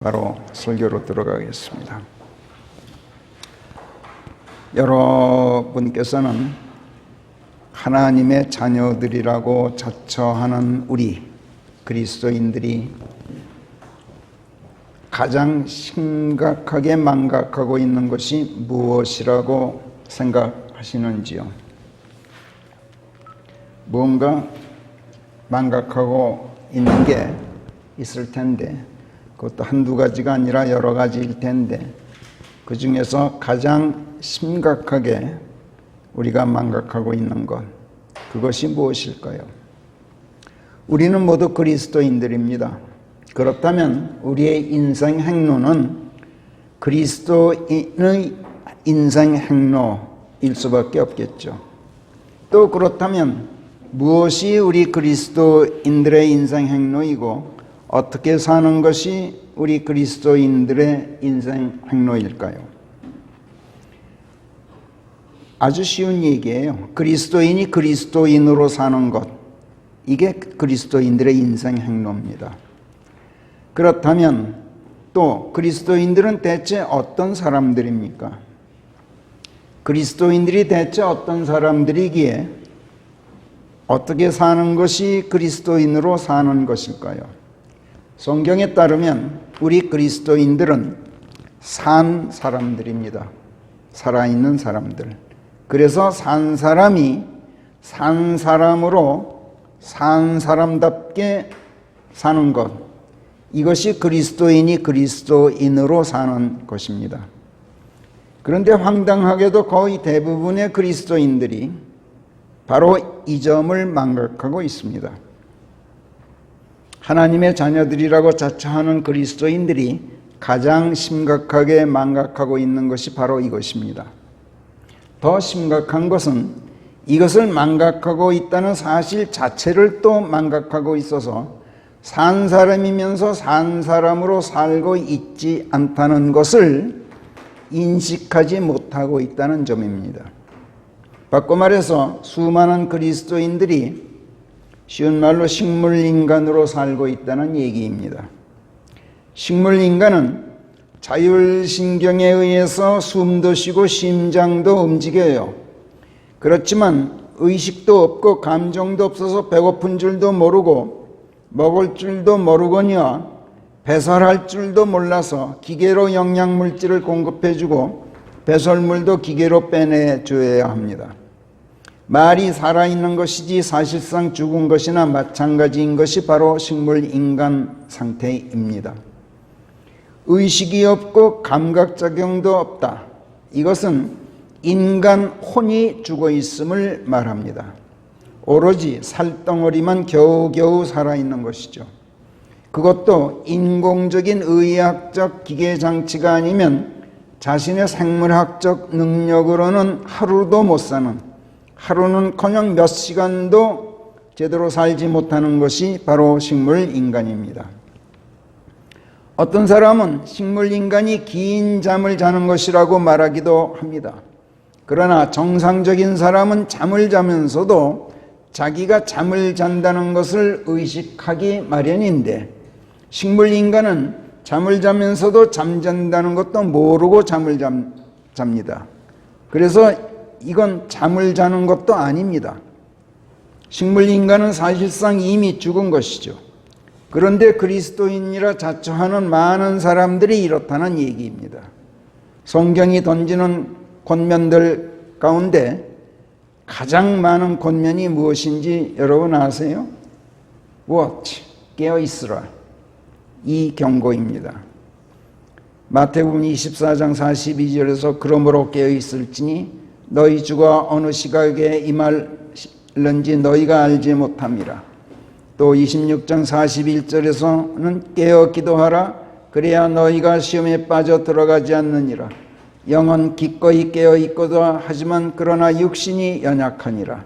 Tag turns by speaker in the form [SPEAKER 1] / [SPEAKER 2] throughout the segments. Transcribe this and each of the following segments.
[SPEAKER 1] 바로 설교로 들어가겠습니다. 여러분께서는 하나님의 자녀들이라고 자처하는 우리 그리스도인들이 가장 심각하게 망각하고 있는 것이 무엇이라고 생각하시는지요? 무언가 망각하고 있는 게 있을 텐데, 그것도 한두 가지가 아니라 여러 가지일 텐데, 그 중에서 가장 심각하게 우리가 망각하고 있는 것, 그것이 무엇일까요? 우리는 모두 그리스도인들입니다. 그렇다면 우리의 인생 행로는 그리스도인의 인생 행로일 수밖에 없겠죠. 또 그렇다면 무엇이 우리 그리스도인들의 인생 행로이고 어떻게 사는 것이 우리 그리스도인들의 인생 행로일까요? 아주 쉬운 얘기예요. 그리스도인이 그리스도인으로 사는 것, 이게 그리스도인들의 인생 행로입니다. 그렇다면 또 그리스도인들은 대체 어떤 사람들입니까? 그리스도인들이 대체 어떤 사람들이기에 어떻게 사는 것이 그리스도인으로 사는 것일까요? 성경에 따르면 우리 그리스도인들은 산 사람들입니다. 살아있는 사람들. 그래서 산 사람이 산 사람으로 산 사람답게 사는 것, 이것이 그리스도인이 그리스도인으로 사는 것입니다. 그런데 황당하게도 거의 대부분의 그리스도인들이 바로 이 점을 망각하고 있습니다. 하나님의 자녀들이라고 자처하는 그리스도인들이 가장 심각하게 망각하고 있는 것이 바로 이것입니다. 더 심각한 것은 이것을 망각하고 있다는 사실 자체를 또 망각하고 있어서 산 사람이면서 산 사람으로 살고 있지 않다는 것을 인식하지 못하고 있다는 점입니다. 바꿔 말해서 수많은 그리스도인들이 쉬운 말로 식물인간으로 살고 있다는 얘기입니다. 식물인간은 자율신경에 의해서 숨도 쉬고 심장도 움직여요. 그렇지만 의식도 없고 감정도 없어서 배고픈 줄도 모르고 먹을 줄도 모르거니와 배설할 줄도 몰라서 기계로 영양물질을 공급해주고 배설물도 기계로 빼내줘야 합니다. 말이 살아있는 것이지 사실상 죽은 것이나 마찬가지인 것이 바로 식물인간 상태입니다. 의식이 없고 감각작용도 없다. 이것은 인간 혼이 죽어 있음을 말합니다. 오로지 살덩어리만 겨우겨우 살아있는 것이죠. 그것도 인공적인 의학적 기계장치가 아니면 자신의 생물학적 능력으로는 하루도 못 사는, 하루는커녕 몇 시간도 제대로 살지 못하는 것이 바로 식물인간입니다. 어떤 사람은 식물인간이 긴 잠을 자는 것이라고 말하기도 합니다. 그러나 정상적인 사람은 잠을 자면서도 자기가 잠을 잔다는 것을 의식하기 마련인데, 식물인간은 잠을 자면서도 잠잔다는 것도 모르고 잠을 잡니다. 그래서 이건 잠을 자는 것도 아닙니다. 식물인간은 사실상 이미 죽은 것이죠. 그런데 그리스도인이라 자처하는 많은 사람들이 이렇다는 얘기입니다. 성경이 던지는 권면들 가운데 가장 많은 권면이 무엇인지 여러분 아세요? Watch, 깨어있으라. 이 경고입니다. 마태복음 24장 42절에서 그러므로 깨어있을지니 너희 주가 어느 시각에 임할는지 너희가 알지 못함이라. 또 26장 41절에서는 깨어 기도하라. 그래야 너희가 시험에 빠져 들어가지 않느니라. 영은 기꺼이 깨어 있거든 하지만 그러나 육신이 연약하니라.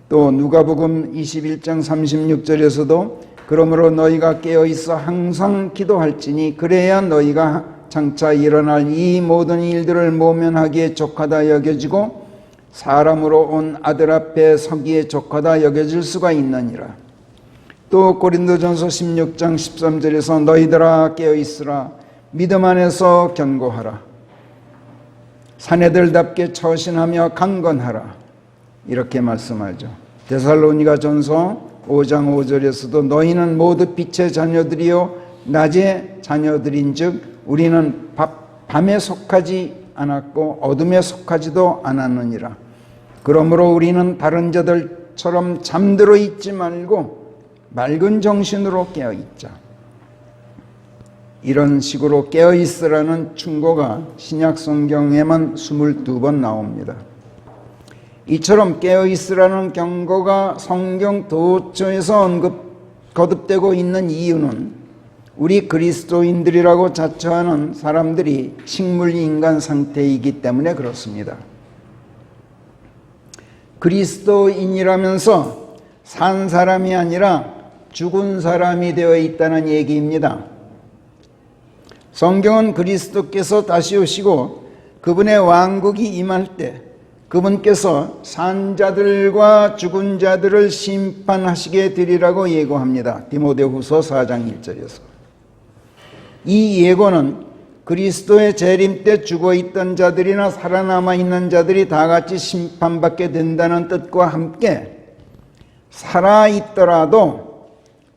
[SPEAKER 1] 또 누가복음 21장 36절에서도 그러므로 너희가 깨어 있어 항상 기도할지니 그래야 너희가 장차 일어날 이 모든 일들을 모면하기에 족하다 여겨지고 사람으로 온 아들 앞에 서기에 족하다 여겨질 수가 있느니라. 또 고린도전서 16장 13절에서 너희들아 깨어있으라 믿음 안에서 견고하라. 사내들답게 처신하며 강건하라. 이렇게 말씀하죠. 데살로니가 전서 5장 5절에서도 너희는 모두 빛의 자녀들이요 낮의 자녀들인 즉 우리는 밤에 속하지 않았고 어둠에 속하지도 않았느니라. 그러므로 우리는 다른 자들처럼 잠들어 있지 말고 맑은 정신으로 깨어있자. 이런 식으로 깨어있으라는 충고가 신약 성경에만 22번 나옵니다. 이처럼 깨어있으라는 경고가 성경 도처에서 거듭되고 있는 이유는 우리 그리스도인들이라고 자처하는 사람들이 식물인간 상태이기 때문에 그렇습니다. 그리스도인이라면서 산 사람이 아니라 죽은 사람이 되어 있다는 얘기입니다. 성경은 그리스도께서 다시 오시고 그분의 왕국이 임할 때 그분께서 산 자들과 죽은 자들을 심판하시게 되리라고 예고합니다. 디모데후서 4장 1절에서. 이 예고는 그리스도의 재림 때 죽어있던 자들이나 살아남아 있는 자들이 다 같이 심판받게 된다는 뜻과 함께 살아있더라도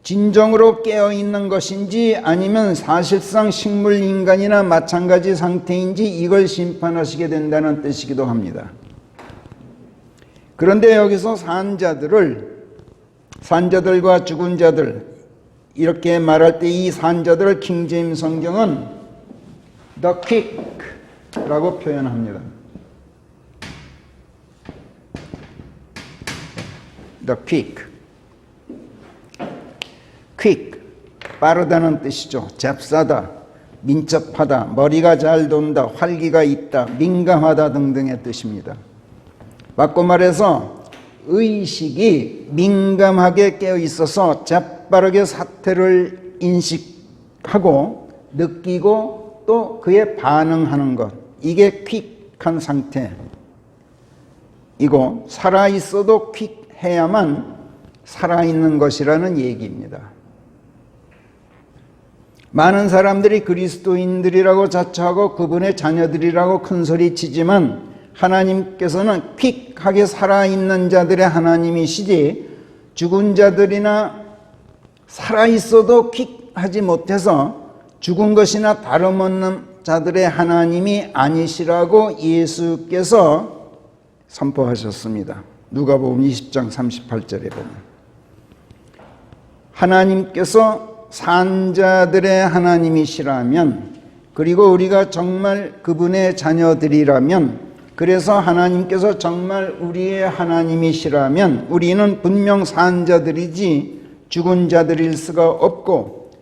[SPEAKER 1] 진정으로 깨어있는 것인지 아니면 사실상 식물인간이나 마찬가지 상태인지 이걸 심판하시게 된다는 뜻이기도 합니다. 그런데 여기서 산자들과 죽은 자들 이렇게 말할 때 이 산자들을 킹제임스 성경은 the quick라고 표현합니다. the quick, 빠르다는 뜻이죠. 잽싸다, 민첩하다, 머리가 잘 돈다, 활기가 있다, 민감하다 등등의 뜻입니다. 바꿔 말해서 의식이 민감하게 깨어 있어서 재빠르게 사태를 인식하고 느끼고 또 그에 반응하는 것, 이게 퀵한 상태이고 살아있어도 퀵해야만 살아있는 것이라는 얘기입니다. 많은 사람들이 그리스도인들이라고 자처하고 그분의 자녀들이라고 큰소리치지만 하나님께서는 퀵하게 살아있는 자들의 하나님이시지 죽은 자들이나 살아있어도 퀵하지 못해서 죽은 것이나 다름없는 자들의 하나님이 아니시라고 예수께서 선포하셨습니다. 누가복음 20장 38절에 보면 하나님께서 산자들의 하나님이시라면 그리고 우리가 정말 그분의 자녀들이라면 그래서 하나님께서 정말 우리의 하나님이시라면 우리는 분명 산자들이지 죽은 자들일 수가 없고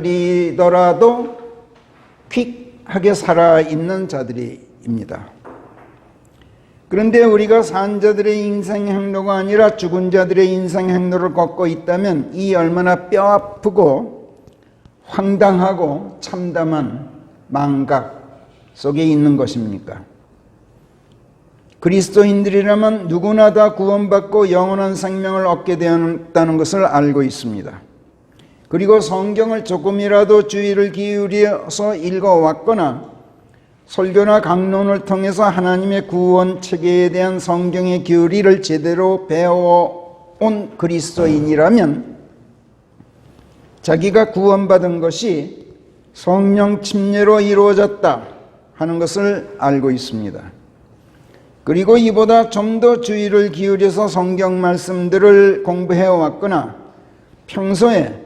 [SPEAKER 1] 산자들이더라도 퀵하게 살아있는 자들입니다. 그런데 우리가 산자들의 인생 행로가 아니라 죽은 자들의 인생 행로를 걷고 있다면 이 얼마나 뼈아프고 황당하고 참담한 망각 속에 있는 것입니까? 그리스도인들이라면 누구나 다 구원받고 영원한 생명을 얻게 되었다는 것을 알고 있습니다. 그리고 성경을 조금이라도 주의를 기울여서 읽어왔거나 설교나 강론을 통해서 하나님의 구원 체계에 대한 성경의 교리를 제대로 배워온 그리스도인이라면 자기가 구원받은 것이 성령 침례로 이루어졌다 하는 것을 알고 있습니다. 그리고 이보다 좀 더 주의를 기울여서 성경 말씀들을 공부해 왔거나 평소에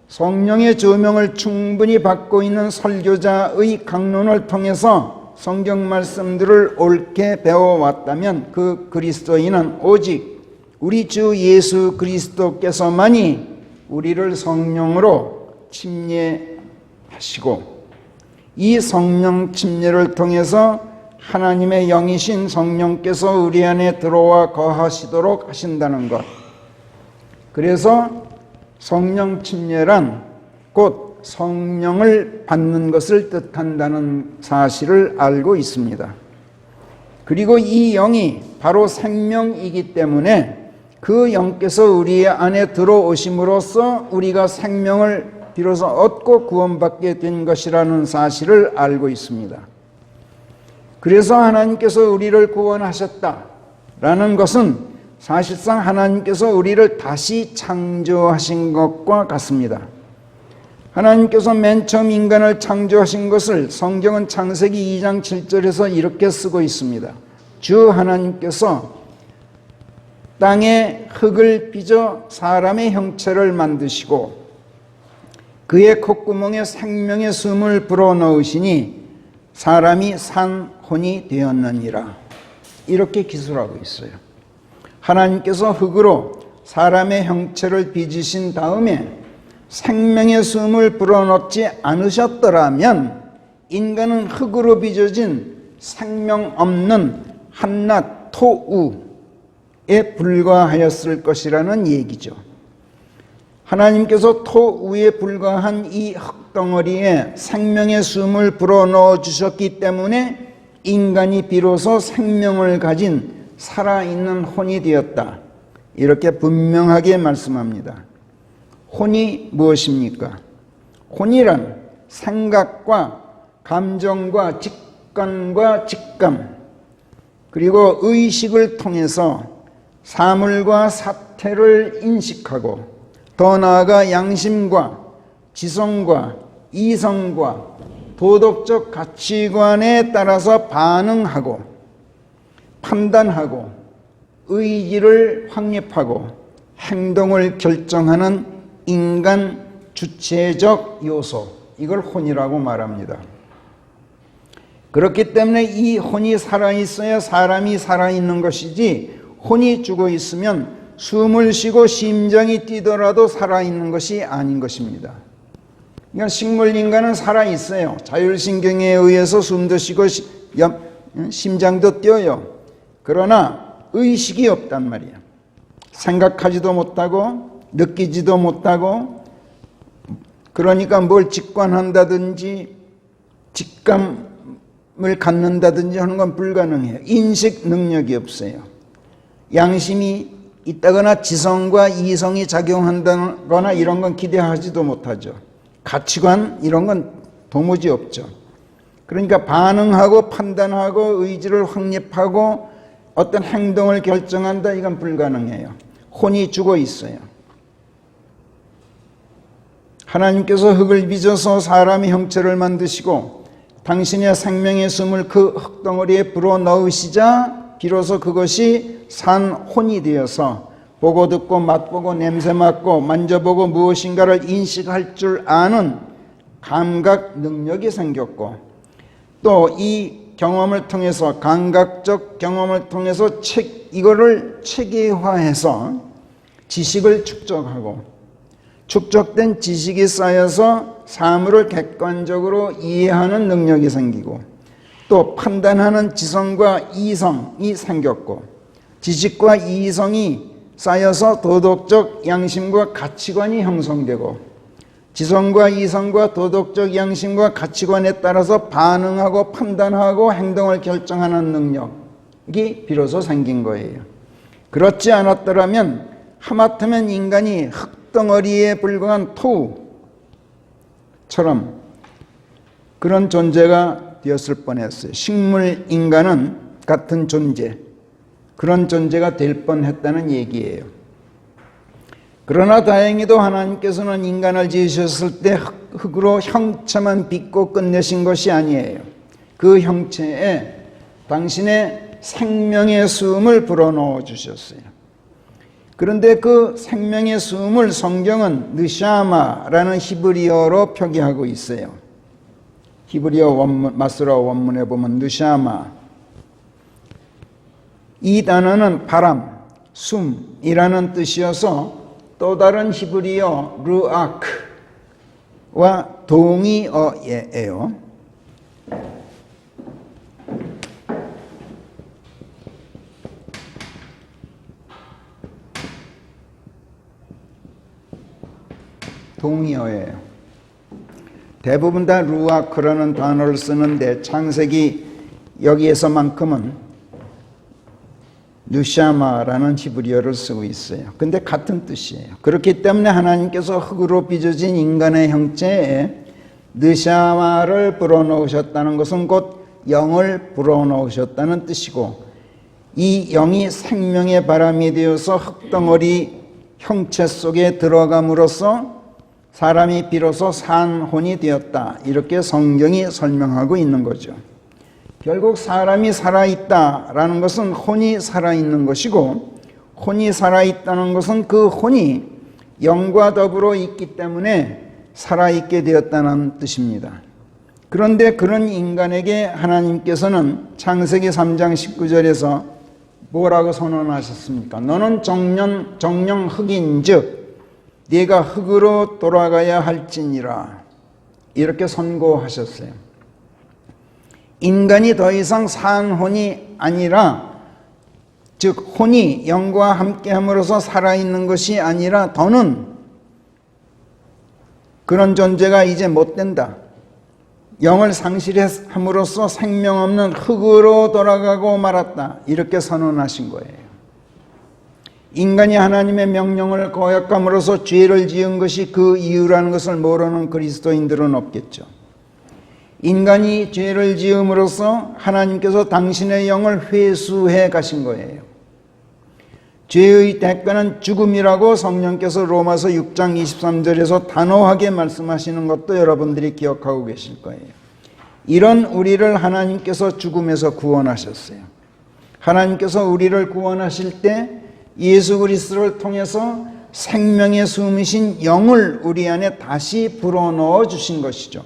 [SPEAKER 1] 성령의 조명을 충분히 받고 있는 설교자의 강론을 통해서 성경 말씀들을 옳게 배워왔다면 그 그리스도인은 오직 우리 주 예수 그리스도께서만이 우리를 성령으로 침례하시고 이 성령 침례를 통해서 하나님의 영이신 성령께서 우리 안에 들어와 거하시도록 하신다는 것. 그래서 성령 침례란 곧 성령을 받는 것을 뜻한다는 사실을 알고 있습니다. 그리고 이 영이 바로 생명이기 때문에 그 영께서 우리 안에 들어오심으로써 우리가 생명을 비로소 얻고 구원받게 된 것이라는 사실을 알고 있습니다. 그래서 하나님께서 우리를 구원하셨다라는 것은 사실상 하나님께서 우리를 다시 창조하신 것과 같습니다. 하나님께서 맨 처음 인간을 창조하신 것을 성경은 창세기 2장 7절에서 이렇게 쓰고 있습니다. 주 하나님께서 땅에 흙을 빚어 사람의 형체를 만드시고 그의 콧구멍에 생명의 숨을 불어넣으시니 사람이 산 혼이 되었느니라. 이렇게 기술하고 있어요. 하나님께서 흙으로 사람의 형체를 빚으신 다음에 생명의 숨을 불어넣지 않으셨더라면 인간은 흙으로 빚어진 생명 없는 한낱 토우에 불과하였을 것이라는 얘기죠. 하나님께서 토우에 불과한 이 흙덩어리에 생명의 숨을 불어넣어 주셨기 때문에 인간이 비로소 생명을 가진 살아있는 혼이 되었다. 이렇게 분명하게 말씀합니다. 혼이 무엇입니까? 혼이란 생각과 감정과 직관과 직감 그리고 의식을 통해서 사물과 사태를 인식하고 더 나아가 양심과 지성과 이성과 도덕적 가치관에 따라서 반응하고 판단하고 의지를 확립하고 행동을 결정하는 인간 주체적 요소, 이걸 혼이라고 말합니다. 그렇기 때문에 이 혼이 살아있어야 사람이 살아있는 것이지 혼이 죽어 있으면 숨을 쉬고 심장이 뛰더라도 살아있는 것이 아닌 것입니다. 그러니까 식물인간은 살아있어요. 자율신경에 의해서 숨도 쉬고 심장도 뛰어요. 그러나 의식이 없단 말이에요. 생각하지도 못하고 느끼지도 못하고 그러니까 뭘 직관한다든지 직감을 갖는다든지 하는 건 불가능해요. 인식 능력이 없어요. 양심이 있다거나 지성과 이성이 작용한다거나 이런 건 기대하지도 못하죠. 가치관 이런 건 도무지 없죠. 그러니까 반응하고 판단하고 의지를 확립하고 어떤 행동을 결정한다, 이건 불가능해요. 혼이 죽어 있어요. 하나님께서 흙을 빚어서 사람의 형체를 만드시고 당신의 생명의 숨을 그 흙덩어리에 불어넣으시자 비로소 그것이 산 혼이 되어서 보고 듣고 맛보고 냄새 맡고 만져보고 무엇인가를 인식할 줄 아는 감각 능력이 생겼고 또 이 경험을 통해서 감각적 경험을 통해서 이거를 체계화해서 지식을 축적하고 축적된 지식이 쌓여서 사물을 객관적으로 이해하는 능력이 생기고 또 판단하는 지성과 이성이 생겼고 지식과 이성이 쌓여서 도덕적 양심과 가치관이 형성되고 지성과 이성과 도덕적 양심과 가치관에 따라서 반응하고 판단하고 행동을 결정하는 능력이 비로소 생긴 거예요. 그렇지 않았더라면 하마터면 인간이 흙덩어리에 불과한 토우처럼 그런 존재가 되었을 뻔했어요. 식물 인간은 같은 존재, 그런 존재가 될 뻔했다는 얘기예요. 그러나 다행히도 하나님께서는 인간을 지으셨을 때 흙으로 형체만 빚고 끝내신 것이 아니에요. 그 형체에 당신의 생명의 숨을 불어넣어 주셨어요. 그런데 그 생명의 숨을 성경은 느샤마라는 히브리어로 표기하고 있어요. 히브리어 원문, 마스라 원문에 보면 느샤마, 이 단어는 바람, 숨이라는 뜻이어서 또 다른 히브리어 르아크와 동의어예요. 동의어예요. 대부분 다 루아크라는 단어를 쓰는데 창세기 여기에서만큼은 느샤마라는 히브리어를 쓰고 있어요. 근데 같은 뜻이에요. 그렇기 때문에 하나님께서 흙으로 빚어진 인간의 형체에 느샤마를 불어넣으셨다는 것은 곧 영을 불어넣으셨다는 뜻이고, 이 영이 생명의 바람이 되어서 흙덩어리 형체 속에 들어감으로써 사람이 비로소 산 혼이 되었다, 이렇게 성경이 설명하고 있는 거죠. 결국 사람이 살아있다라는 것은 혼이 살아있는 것이고, 혼이 살아있다는 것은 그 혼이 영과 더불어 있기 때문에 살아있게 되었다는 뜻입니다. 그런데 그런 인간에게 하나님께서는 창세기 3장 19절에서 뭐라고 선언하셨습니까? 너는 정령 흙인즉 네가 흙으로 돌아가야 할지니라, 이렇게 선고하셨어요. 인간이 더 이상 산 혼이 아니라, 즉 혼이 영과 함께함으로써 살아있는 것이 아니라 더는 그런 존재가 이제 못 된다. 영을 상실함으로써 생명 없는 흙으로 돌아가고 말았다, 이렇게 선언하신 거예요. 인간이 하나님의 명령을 거역함으로써 죄를 지은 것이 그 이유라는 것을 모르는 그리스도인들은 없겠죠. 인간이 죄를 지음으로써 하나님께서 당신의 영을 회수해 가신 거예요. 죄의 대가는 죽음이라고 성령께서 로마서 6장 23절에서 단호하게 말씀하시는 것도 여러분들이 기억하고 계실 거예요. 이런 우리를 하나님께서 죽음에서 구원하셨어요. 하나님께서 우리를 구원하실 때 예수 그리스도를 통해서 생명의 숨이신 영을 우리 안에 다시 불어넣어 주신 것이죠.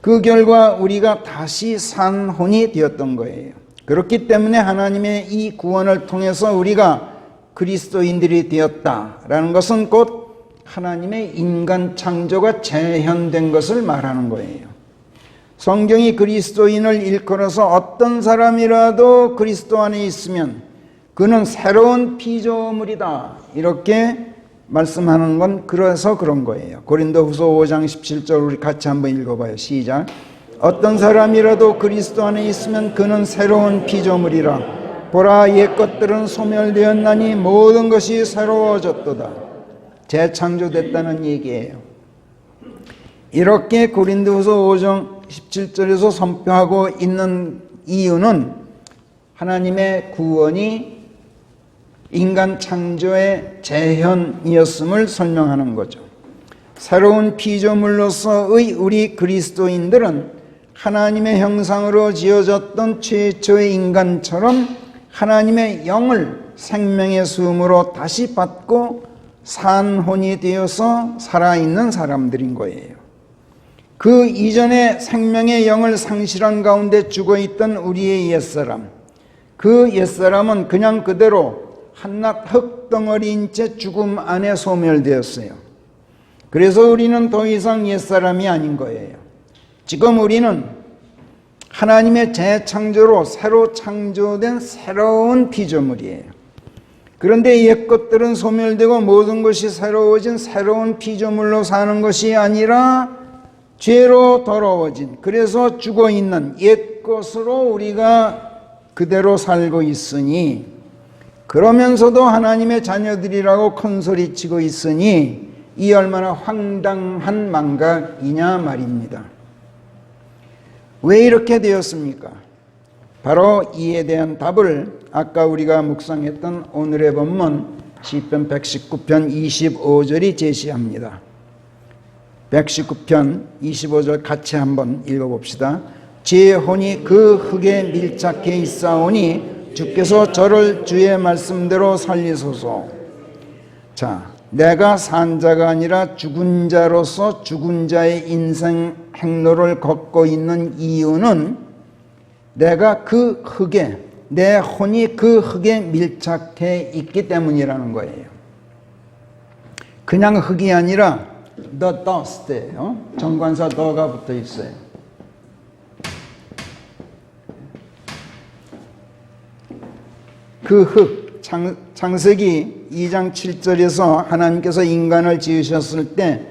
[SPEAKER 1] 그 결과 우리가 다시 산 혼이 되었던 거예요. 그렇기 때문에 하나님의 이 구원을 통해서 우리가 그리스도인들이 되었다라는 것은 곧 하나님의 인간 창조가 재현된 것을 말하는 거예요. 성경이 그리스도인을 일컬어서 어떤 사람이라도 그리스도 안에 있으면 그는 새로운 피조물이다, 이렇게 말씀하는 건 그래서 그런 거예요. 고린도후서 5장 17절 우리 같이 한번 읽어봐요. 시작. 어떤 사람이라도 그리스도 안에 있으면 그는 새로운 피조물이라. 보라, 옛 것들은 소멸되었나니 모든 것이 새로워졌도다. 재창조됐다는 얘기예요. 이렇게 고린도후서 5장 17절에서 선포하고 있는 이유는 하나님의 구원이 인간 창조의 재현이었음을 설명하는 거죠. 새로운 피조물로서의 우리 그리스도인들은 하나님의 형상으로 지어졌던 최초의 인간처럼 하나님의 영을 생명의 숨으로 다시 받고 산 혼이 되어서 살아있는 사람들인 거예요. 그 이전에 생명의 영을 상실한 가운데 죽어있던 우리의 옛사람, 그 옛사람은 그냥 그대로 한낱 흙덩어리인 채 죽음 안에 소멸되었어요. 그래서 우리는 더 이상 옛사람이 아닌 거예요. 지금 우리는 하나님의 재창조로 새로 창조된 새로운 피조물이에요. 그런데 옛 것들은 소멸되고 모든 것이 새로워진 새로운 피조물로 사는 것이 아니라 죄로 더러워진, 그래서 죽어있는 옛 것으로 우리가 그대로 살고 있으니, 그러면서도 하나님의 자녀들이라고 큰소리치고 있으니 이 얼마나 황당한 망각이냐 말입니다. 왜 이렇게 되었습니까? 바로 이에 대한 답을 아까 우리가 묵상했던 오늘의 본문 시편 119편 25절이 제시합니다. 119편 25절 같이 한번 읽어봅시다. 제 혼이 그 흙에 밀착해 있사오니 주께서 저를 주의 말씀대로 살리소서. 자, 내가 산 자가 아니라 죽은 자로서 죽은 자의 인생 행로를 걷고 있는 이유는 내가 그 흙에, 내 혼이 그 흙에 밀착해 있기 때문이라는 거예요. 그냥 흙이 아니라 the dust예요. 정관사 the가 붙어 있어요. 그 흙, 창세기 2장 7절에서 하나님께서 인간을 지으셨을 때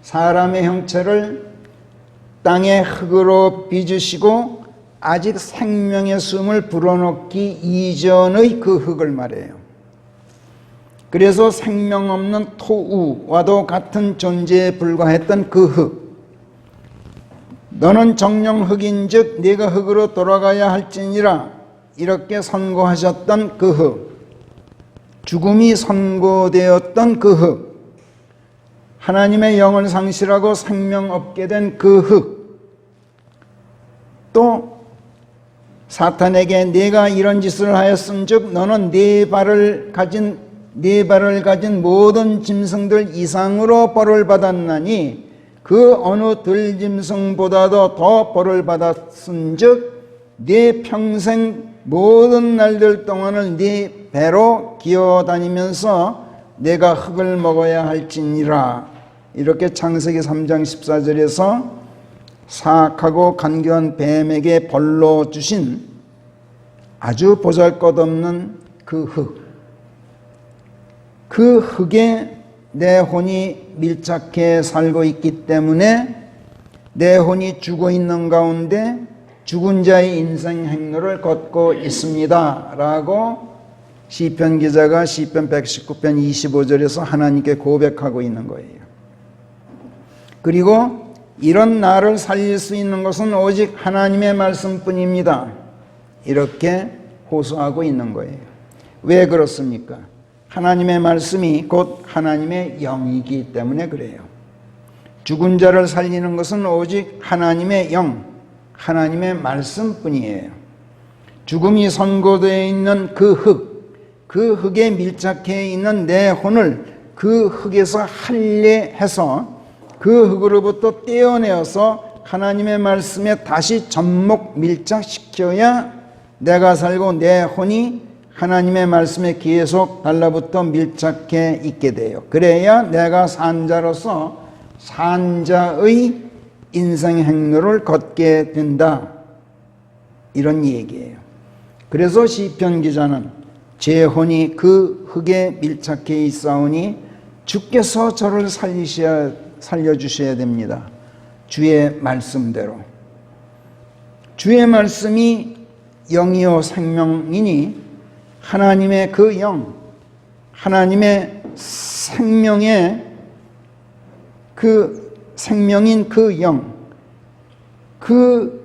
[SPEAKER 1] 사람의 형체를 땅의 흙으로 빚으시고 아직 생명의 숨을 불어넣기 이전의 그 흙을 말해요. 그래서 생명 없는 토우와도 같은 존재에 불과했던 그 흙. 너는 정령 흙인즉 네가 흙으로 돌아가야 할지니라 이렇게 선고하셨던 그 흙. 죽음이 선고되었던 그 흙. 하나님의 영을 상실하고 생명 없게 된 그 흙. 또 사탄에게 네가 이런 짓을 하였은즉 너는 네 발을 가진 모든 짐승들 이상으로 벌을 받았나니 그 어느 들짐승보다도 더 벌을 받았은즉 네 평생 모든 날들 동안을 네 배로 기어다니면서 내가 흙을 먹어야 할지니라. 이렇게 창세기 3장 14절에서 사악하고 간교한 뱀에게 벌로 주신 아주 보잘것없는 그 흙. 그 흙에 내 혼이 밀착해 살고 있기 때문에 내 혼이 죽어 있는 가운데 죽은 자의 인생 행로를 걷고 있습니다 라고 시편 기자가 시편 119편 25절에서 하나님께 고백하고 있는 거예요. 그리고 이런 나를 살릴 수 있는 것은 오직 하나님의 말씀뿐입니다. 이렇게 호소하고 있는 거예요. 왜 그렇습니까? 하나님의 말씀이 곧 하나님의 영이기 때문에 그래요. 죽은 자를 살리는 것은 오직 하나님의 영, 하나님의 말씀뿐이에요. 죽음이 선고되어 있는 그 흙에 밀착해 있는 내 혼을 그 흙에서 할례해서 그 흙으로부터 떼어내어서 하나님의 말씀에 다시 접목 밀착시켜야 내가 살고 내 혼이 하나님의 말씀에 계속 달라붙어 밀착해 있게 돼요. 그래야 내가 산자로서 산자의 인생 행로를 걷게 된다. 이런 얘기예요. 그래서 시편 기자는 제 혼이 그 흙에 밀착해 있사오니 주께서 저를 살려주셔야 됩니다. 주의 말씀대로. 주의 말씀이 영이요 생명이니 하나님의 그 영, 하나님의 생명의 그 생명인 그 영, 그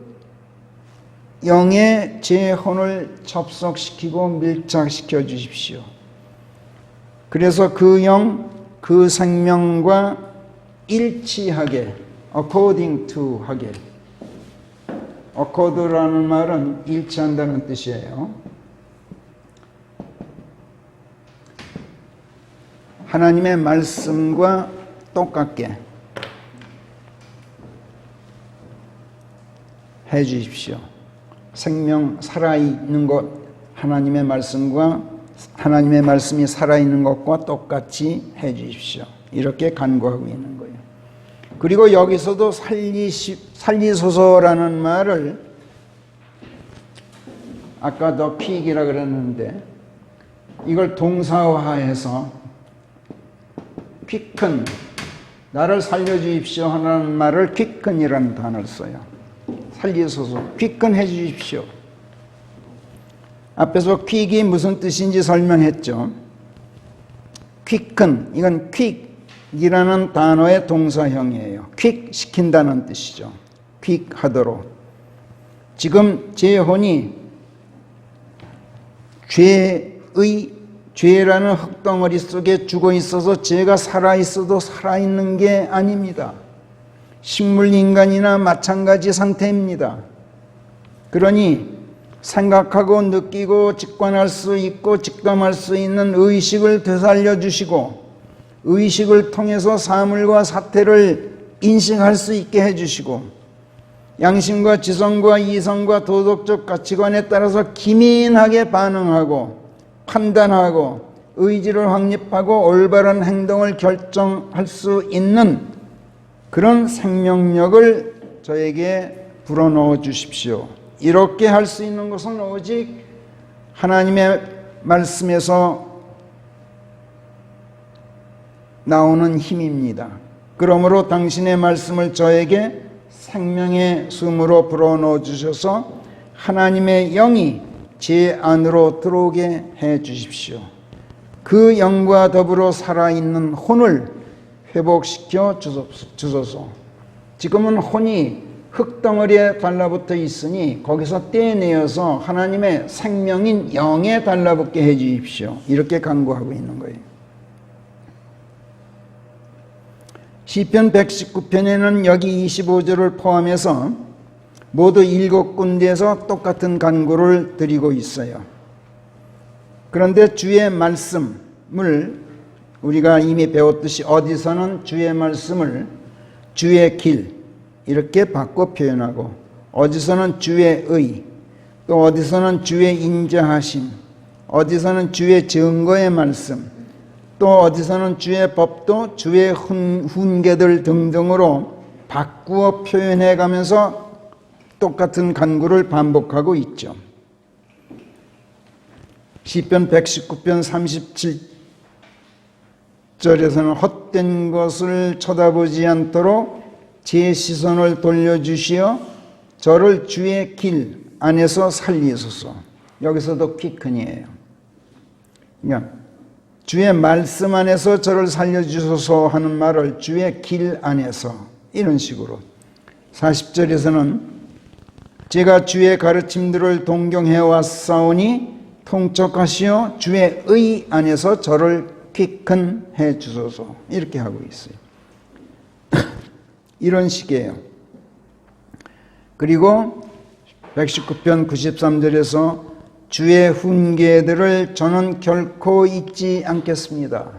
[SPEAKER 1] 영에 제 혼을 접속시키고 밀착시켜 주십시오. 그래서 그 영, 그 생명과 일치하게, according to 하게. accord라는 말은 일치한다는 뜻이에요. 하나님의 말씀과 똑같게 해 주십시오. 생명 살아있는 것, 하나님의 말씀과 하나님의 말씀이 살아있는 것과 똑같이 해 주십시오. 이렇게 간구하고 있는 거예요. 그리고 여기서도 살리소서라는 말을 아까 더 퀵이라 그랬는데 이걸 동사화해서 quicken, 나를 살려주십시오 하는 말을 quicken이라는 단어를 써요. 살리소서, quicken 해주십시오. 앞에서 quick이 무슨 뜻인지 설명했죠. quicken, 이건 quick이라는 단어의 동사형이에요. quick 시킨다는 뜻이죠. quick 하도록. 지금 제 혼이 죄라는 흙덩어리 속에 죽어 있어서 죄가 살아있어도 살아있는 게 아닙니다. 식물인간이나 마찬가지 상태입니다. 그러니 생각하고 느끼고 직관할 수 있고 직감할 수 있는 의식을 되살려 주시고 의식을 통해서 사물과 사태를 인식할 수 있게 해주시고 양심과 지성과 이성과 도덕적 가치관에 따라서 기민하게 반응하고 판단하고 의지를 확립하고 올바른 행동을 결정할 수 있는 그런 생명력을 저에게 불어넣어 주십시오. 이렇게 할 수 있는 것은 오직 하나님의 말씀에서 나오는 힘입니다. 그러므로 당신의 말씀을 저에게 생명의 숨으로 불어넣어 주셔서 하나님의 영이 제 안으로 들어오게 해 주십시오. 그 영과 더불어 살아있는 혼을 회복시켜 주소서. 지금은 혼이 흙덩어리에 달라붙어 있으니 거기서 떼내어서 하나님의 생명인 영에 달라붙게 해 주십시오. 이렇게 간구하고 있는 거예요. 시편 119편에는 여기 25절을 포함해서 모두 7군데에서 똑같은 간구를 드리고 있어요. 그런데 주의 말씀을 우리가 이미 배웠듯이 어디서는 주의 말씀을 주의 길 이렇게 바꿔 표현하고, 어디서는 주의 의, 또 어디서는 주의 인자하심, 어디서는 주의 증거의 말씀, 또 어디서는 주의 법도 주의 훈계들 등등으로 바꾸어 표현해 가면서 똑같은 간구를 반복하고 있죠. 시편 119편 37절에서는 헛된 것을 쳐다보지 않도록 제 시선을 돌려주시어 저를 주의 길 안에서 살리소서. 여기서도 키큰이에요. 그러니까 주의 말씀 안에서 저를 살려주소서 하는 말을 주의 길 안에서 이런 식으로, 40절에서는 제가 주의 가르침들을 동경해 왔사오니 통촉하시어 주의 의 안에서 저를 퀴큰해 주소서 이렇게 하고 있어요. 이런 식이에요. 그리고 119편 93절에서 주의 훈계들을 저는 결코 잊지 않겠습니다.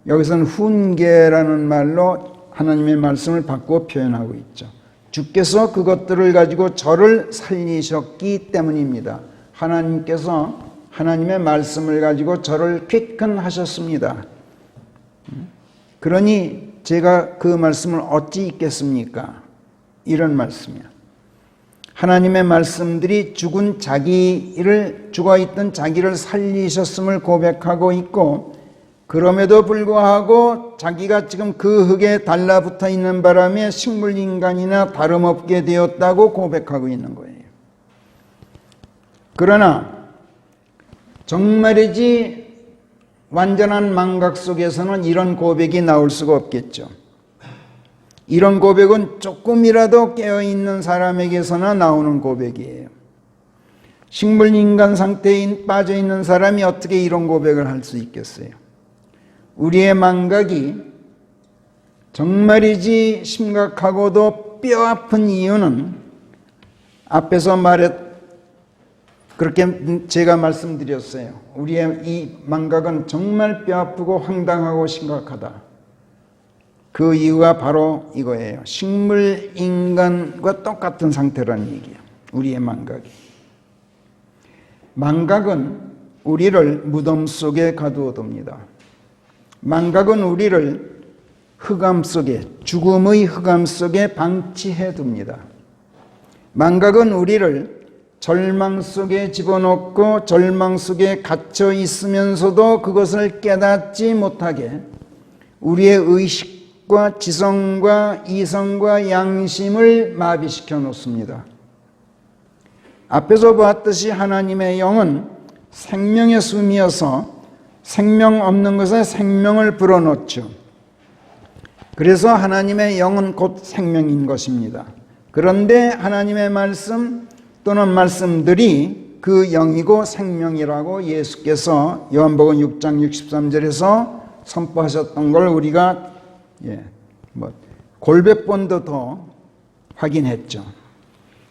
[SPEAKER 1] 여기서는 훈계라는 말로 하나님의 말씀을 바꾸어 표현하고 있죠. 주께서 그것들을 가지고 저를 살리셨기 때문입니다. 하나님께서 하나님의 말씀을 가지고 저를 퀴큰하셨습니다. 그러니 제가 그 말씀을 어찌 잊겠습니까? 이런 말씀이야. 하나님의 말씀들이 죽어있던 자기를 살리셨음을 고백하고 있고, 그럼에도 불구하고 자기가 지금 그 흙에 달라붙어 있는 바람에 식물인간이나 다름없게 되었다고 고백하고 있는 거예요. 그러나 정말이지 완전한 망각 속에서는 이런 고백이 나올 수가 없겠죠. 이런 고백은 조금이라도 깨어있는 사람에게서나 나오는 고백이에요. 식물인간 상태에 빠져있는 사람이 어떻게 이런 고백을 할 수 있겠어요? 우리의 망각이 정말이지 심각하고도 뼈아픈 이유는 앞에서 그렇게 제가 말씀드렸어요. 우리의 이 망각은 정말 뼈아프고 황당하고 심각하다. 그 이유가 바로 이거예요. 식물인간과 똑같은 상태라는 얘기예요. 우리의 망각이. 망각은 우리를 무덤 속에 가두어둡니다. 망각은 우리를 흑암 속에, 죽음의 흑암 속에 방치해둡니다. 망각은 우리를 절망 속에 집어넣고 절망 속에 갇혀 있으면서도 그것을 깨닫지 못하게 우리의 의식과 지성과 이성과 양심을 마비시켜 놓습니다. 앞에서 보았듯이 하나님의 영은 생명의 숨이어서 생명 없는 것에 생명을 불어넣죠. 그래서 하나님의 영은 곧 생명인 것입니다. 그런데 하나님의 말씀 또는 말씀들이 그 영이고 생명이라고 예수께서 요한복음 6장 63절에서 선포하셨던 걸 우리가 골백 번도 더 확인했죠.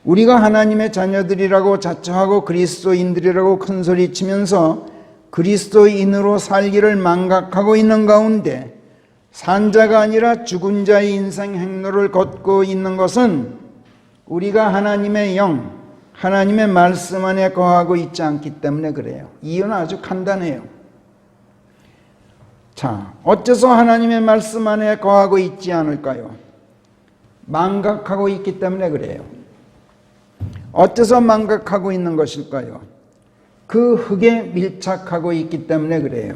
[SPEAKER 1] 우리가 하나님의 자녀들이라고 자처하고 그리스도인들이라고 큰소리치면서 그리스도인으로 살기를 망각하고 있는 가운데 산 자가 아니라 죽은 자의 인생 행로를 걷고 있는 것은 우리가 하나님의 영, 하나님의 말씀 안에 거하고 있지 않기 때문에 그래요. 이유는 아주 간단해요. 자, 어째서 하나님의 말씀 안에 거하고 있지 않을까요? 망각하고 있기 때문에 그래요. 어째서 망각하고 있는 것일까요? 그 흙에 밀착하고 있기 때문에 그래요.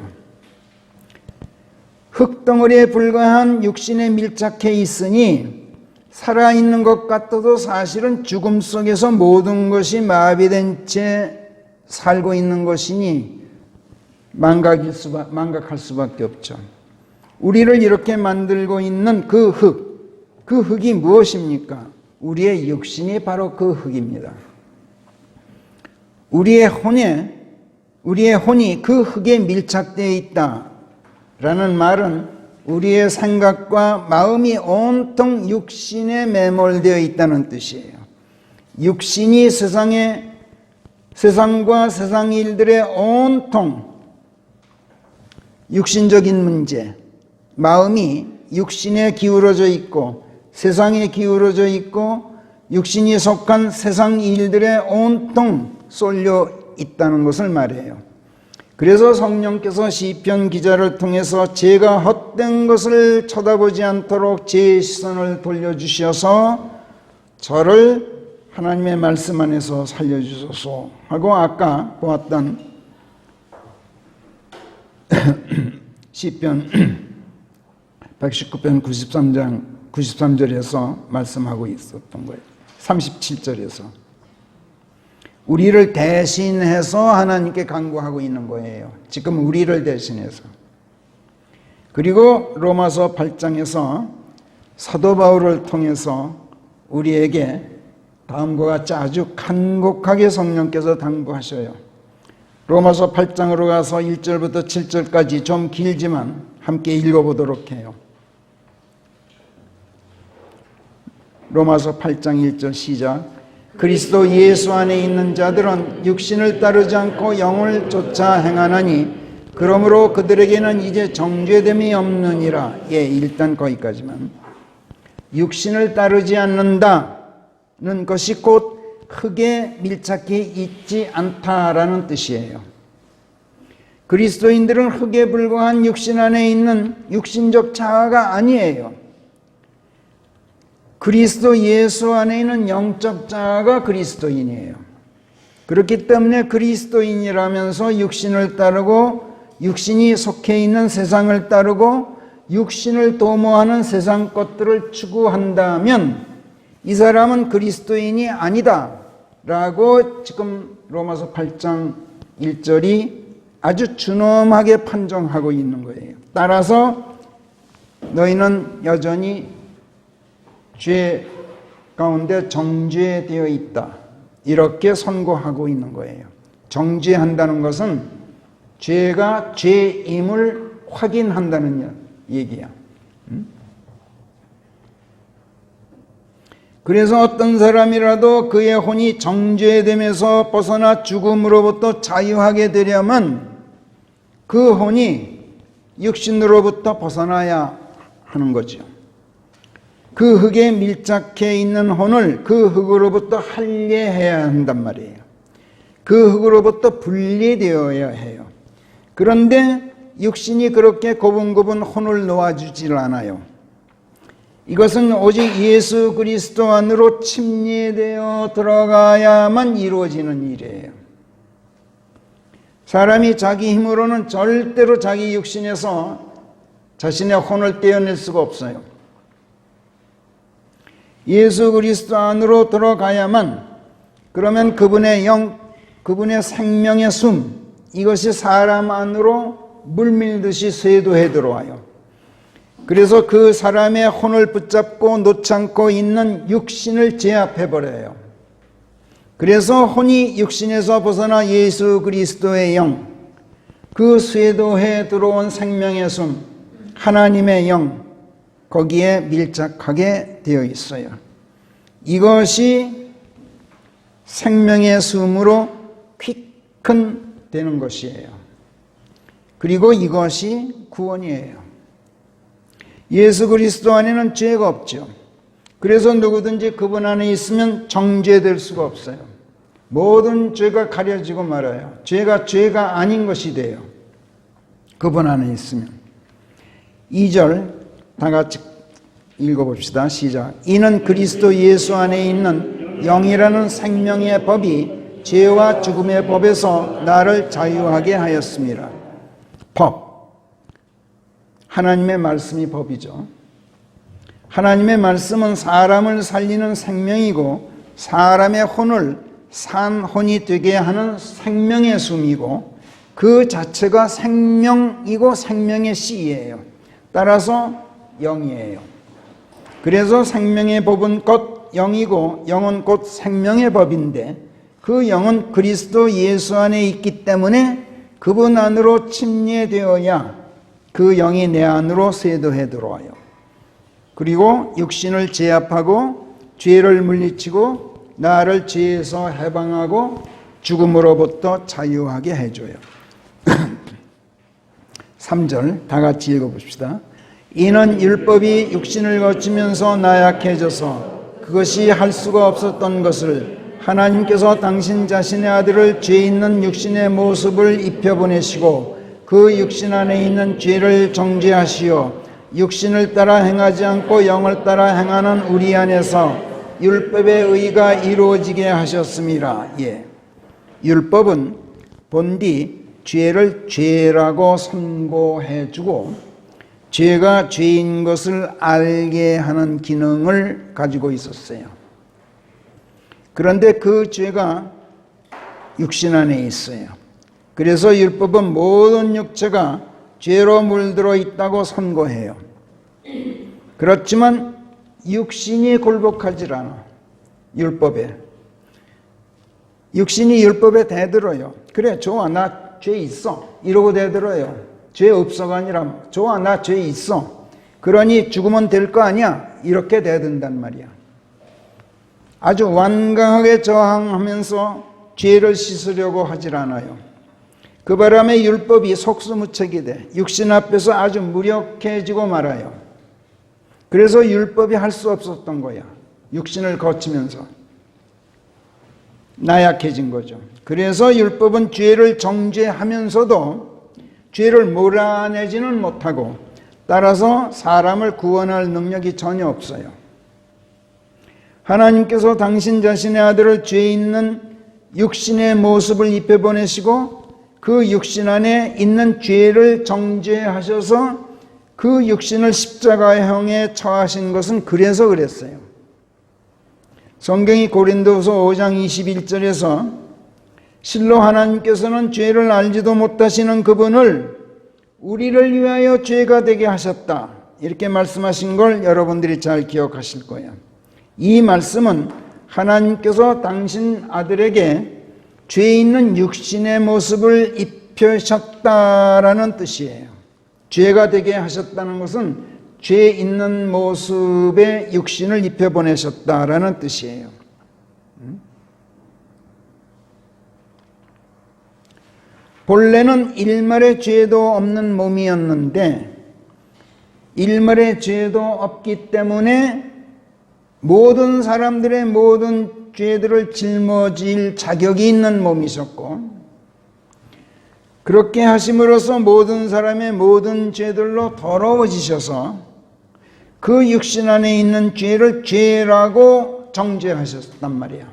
[SPEAKER 1] 흙덩어리에 불과한 육신에 밀착해 있으니 살아있는 것 같아도 사실은 죽음 속에서 모든 것이 마비된 채 살고 있는 것이니 망각할 수밖에 없죠. 우리를 이렇게 만들고 있는 그 흙이 무엇입니까? 우리의 육신이 바로 그 흙입니다. 우리의 혼이 그 흙에 밀착되어 있다라는 말은 우리의 생각과 마음이 온통 육신에 매몰되어 있다는 뜻이에요. 육신이 세상과 세상 일들의 온통 육신적인 문제, 마음이 육신에 기울어져 있고 세상에 기울어져 있고 육신이 속한 세상 일들에 온통 쏠려 있다는 것을 말해요. 그래서 성령께서 시편 기자를 통해서 제가 헛된 것을 쳐다보지 않도록 제 시선을 돌려주셔서 저를 하나님의 말씀 안에서 살려주소서 하고 아까 보았던 시편 119편 93절에서 말씀하고 있었던 거예요. 37절에서 우리를 대신해서 하나님께 간구하고 있는 거예요. 지금 우리를 대신해서. 그리고 로마서 8장에서 사도 바울을 통해서 우리에게 다음과 같이 아주 간곡하게 성령께서 당부하셔요. 로마서 8장으로 가서 1절부터 7절까지 좀 길지만 함께 읽어보도록 해요. 로마서 8장 1절 시작. 그리스도 예수 안에 있는 자들은 육신을 따르지 않고 영을 쫓아 행하나니 그러므로 그들에게는 이제 정죄됨이 없느니라. 일단 거기까지만. 육신을 따르지 않는다는 것이 곧 흙에 밀착해 있지 않다라는 뜻이에요. 그리스도인들은 흙에 불과한 육신 안에 있는 육신적 자아가 아니에요. 그리스도 예수 안에 있는 영적 자아가 그리스도인이에요. 그렇기 때문에 그리스도인이라면서 육신을 따르고 육신이 속해 있는 세상을 따르고 육신을 도모하는 세상 것들을 추구한다면 이 사람은 그리스도인이 아니다 라고 지금 로마서 8장 1절이 아주 준엄하게 판정하고 있는 거예요. 따라서 너희는 여전히 죄 가운데 정죄되어 있다. 이렇게 선고하고 있는 거예요. 정죄한다는 것은 죄가 죄임을 확인한다는 얘기야. 그래서 어떤 사람이라도 그의 혼이 정죄됨에서 벗어나 죽음으로부터 자유하게 되려면 그 혼이 육신으로부터 벗어나야 하는 거죠. 그 흙에 밀착해 있는 혼을 그 흙으로부터 할례해야 한단 말이에요. 그 흙으로부터 분리되어야 해요. 그런데 육신이 그렇게 고분고분 혼을 놓아주질 않아요. 이것은 오직 예수 그리스도 안으로 침례되어 들어가야만 이루어지는 일이에요. 사람이 자기 힘으로는 절대로 자기 육신에서 자신의 혼을 떼어낼 수가 없어요. 예수 그리스도 안으로 들어가야만, 그러면 그분의 영, 그분의 생명의 숨, 이것이 사람 안으로 물밀듯이 쇄도해 들어와요. 그래서 그 사람의 혼을 붙잡고 놓지 있는 육신을 제압해버려요. 그래서 혼이 육신에서 벗어나 예수 그리스도의 영, 그 쇄도해 들어온 생명의 숨, 하나님의 영, 거기에 밀착하게 되어 있어요. 이것이 생명의 숨으로 퀴큰 되는 것이에요. 그리고 이것이 구원이에요. 예수 그리스도 안에는 죄가 없죠. 그래서 누구든지 그분 안에 있으면 정죄될 수가 없어요. 모든 죄가 가려지고 말아요. 죄가 아닌 것이 돼요. 그분 안에 있으면. 2절 다 같이 읽어봅시다. 시작. 이는 그리스도 예수 안에 있는 영이라는 생명의 법이 죄와 죽음의 법에서 나를 자유하게 하였습니다. 법. 하나님의 말씀이 법이죠. 하나님의 말씀은 사람을 살리는 생명이고 사람의 혼을 산 혼이 되게 하는 생명의 숨이고 그 자체가 생명이고 생명의 씨예요. 따라서 영이에요. 그래서 생명의 법은 곧 영이고 영은 곧 생명의 법인데 그 영은 그리스도 예수 안에 있기 때문에 그분 안으로 침례되어야 그 영이 내 안으로 세도해 들어와요. 그리고 육신을 제압하고 죄를 물리치고 나를 죄에서 해방하고 죽음으로부터 자유하게 해줘요. 3절 다 같이 읽어봅시다. 이는 율법이 육신을 거치면서 나약해져서 그것이 할 수가 없었던 것을 하나님께서 당신 자신의 아들을 죄 있는 육신의 모습을 입혀보내시고 그 육신 안에 있는 죄를 정죄하시어 육신을 따라 행하지 않고 영을 따라 행하는 우리 안에서 율법의 의가 이루어지게 하셨습니다. 예. 율법은 본디 죄를 죄라고 선고해주고 죄가 죄인 것을 알게 하는 기능을 가지고 있었어요. 그런데 그 죄가 육신 안에 있어요. 그래서 율법은 모든 육체가 죄로 물들어 있다고 선고해요. 그렇지만 육신이 굴복하지 않아. 율법에. 육신이 율법에 대들어요. 그래, 좋아, 나 죄 있어. 이러고 대들어요. 죄 없어가 아니라 좋아, 나 죄 있어. 그러니 죽으면 될 거 아니야. 이렇게 대든단 말이야. 아주 완강하게 저항하면서 죄를 씻으려고 하질 않아요. 그 바람에 율법이 속수무책이 돼 육신 앞에서 아주 무력해지고 말아요. 그래서 율법이 할 수 없었던 거야. 육신을 거치면서 나약해진 거죠. 그래서 율법은 죄를 정죄하면서도 죄를 몰아내지는 못하고 따라서 사람을 구원할 능력이 전혀 없어요. 하나님께서 당신 자신의 아들을 죄 있는 육신의 모습을 입혀보내시고 그 육신 안에 있는 죄를 정죄하셔서 그 육신을 십자가형에 처하신 것은 그래서 그랬어요. 성경이 고린도후서 5장 21절에서 실로 하나님께서는 죄를 알지도 못하시는 그분을 우리를 위하여 죄가 되게 하셨다. 이렇게 말씀하신 걸 여러분들이 잘 기억하실 거예요. 이 말씀은 하나님께서 당신 아들에게 죄 있는 육신의 모습을 입히셨다라는 뜻이에요. 죄가 되게 하셨다는 것은 죄 있는 모습의 육신을 입혀보내셨다라는 뜻이에요. 본래는 일말의 죄도 없는 몸이었는데 일말의 죄도 없기 때문에 모든 사람들의 모든 죄들을 짊어질 자격이 있는 몸이셨고 그렇게 하심으로써 모든 사람의 모든 죄들로 더러워지셔서 그 육신 안에 있는 죄를 죄라고 정죄하셨단 말이야.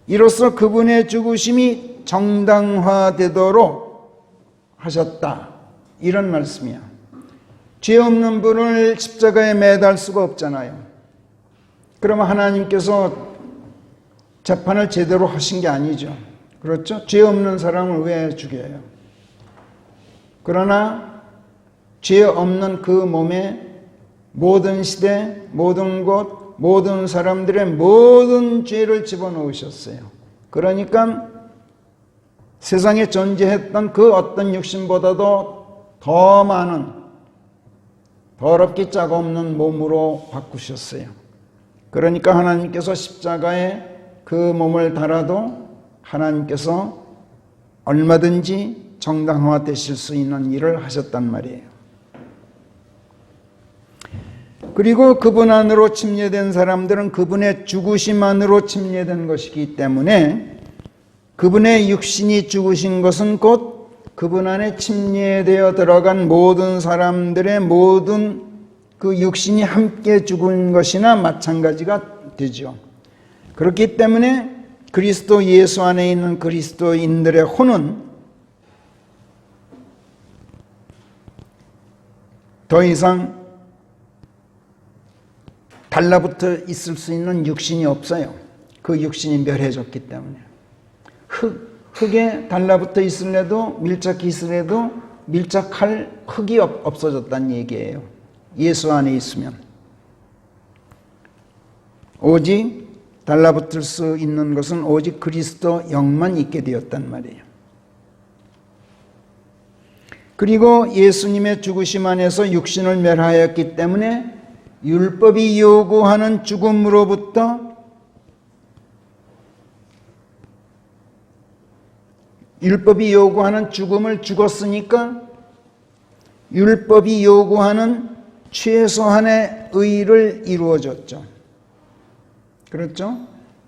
[SPEAKER 1] 이로써 그분의 죽으심이 정당화되도록 하셨다. 이런 말씀이야. 죄 없는 분을 십자가에 매달 수가 없잖아요. 그러면 하나님께서 재판을 제대로 하신 게 아니죠. 그렇죠? 죄 없는 사람을 왜 죽여요? 그러나 죄 없는 그 몸에 모든 시대, 모든 곳, 모든 사람들의 모든 죄를 집어넣으셨어요. 그러니까 세상에 존재했던 그 어떤 육신보다도 더 많은 더럽기 짝 없는 몸으로 바꾸셨어요. 그러니까 하나님께서 십자가에 그 몸을 달아도 하나님께서 얼마든지 정당화되실 수 있는 일을 하셨단 말이에요. 그리고 그분 안으로 침례된 사람들은 그분의 죽으심 안으로 침례된 것이기 때문에 그분의 육신이 죽으신 것은 곧 그분 안에 침례되어 들어간 모든 사람들의 모든 그 육신이 함께 죽은 것이나 마찬가지가 되죠. 그렇기 때문에 그리스도 예수 안에 있는 그리스도인들의 혼은 더 이상 달라붙어 있을 수 있는 육신이 없어요. 그 육신이 멸해졌기 때문에. 흙에 달라붙어 있을래도 밀착해 있을래도 밀착할 흙이 없어졌다는 얘기예요. 예수 안에 있으면. 오직 달라붙을 수 있는 것은 오직 그리스도 영만 있게 되었단 말이에요. 그리고 예수님의 죽으심 안에서 육신을 멸하였기 때문에 율법이 요구하는 죽음으로부터 율법이 요구하는 죽음을 죽었으니까 율법이 요구하는 최소한의 의를 이루어줬죠. 그렇죠?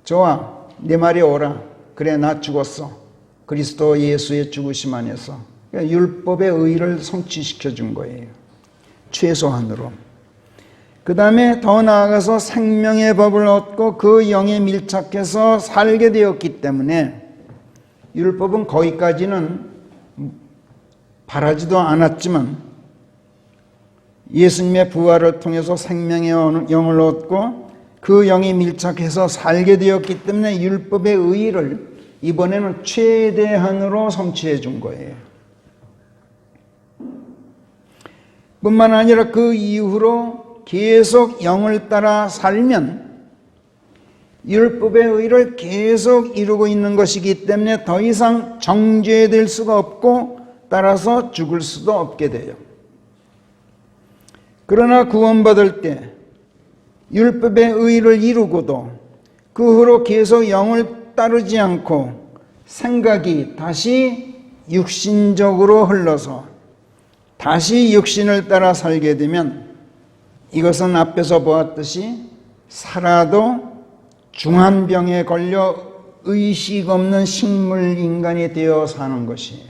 [SPEAKER 1] 좋아, 내 말이 옳아. 그래, 나 죽었어. 그리스도 예수의 죽으심 안에서. 그러니까 율법의 의를 성취시켜 준 거예요. 최소한으로. 그 다음에 더 나아가서 생명의 법을 얻고 그 영에 밀착해서 살게 되었기 때문에 율법은 거기까지는 바라지도 않았지만 예수님의 부활을 통해서 생명의 영을 얻고 그 영에 밀착해서 살게 되었기 때문에 율법의 의의를 이번에는 최대한으로 성취해 준 거예요. 뿐만 아니라 그 이후로 계속 영을 따라 살면 율법의 의를 계속 이루고 있는 것이기 때문에 더 이상 정죄될 수가 없고 따라서 죽을 수도 없게 돼요. 그러나 구원받을 때 율법의 의를 이루고도 그 후로 계속 영을 따르지 않고 생각이 다시 육신적으로 흘러서 다시 육신을 따라 살게 되면 이것은 앞에서 보았듯이 살아도 중한병에 걸려 의식 없는 식물 인간이 되어 사는 것이에요.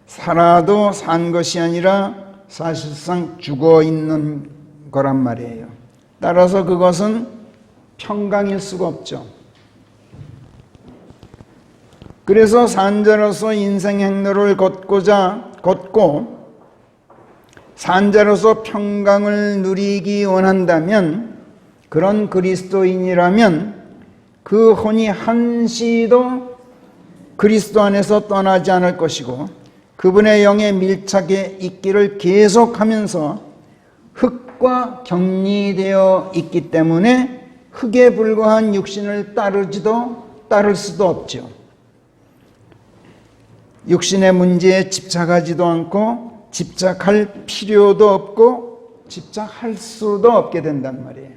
[SPEAKER 1] 살아도 산 것이 아니라 사실상 죽어 있는 거란 말이에요. 따라서 그것은 평강일 수가 없죠. 그래서 산자로서 인생 행로를 걷고 산자로서 평강을 누리기 원한다면 그런 그리스도인이라면 그 혼이 한시도 그리스도 안에서 떠나지 않을 것이고 그분의 영에 밀착해 있기를 계속하면서 흙과 격리되어 있기 때문에 흙에 불과한 육신을 따를 수도 없죠. 육신의 문제에 집착하지도 않고 집착할 필요도 없고 집착할 수도 없게 된단 말이에요.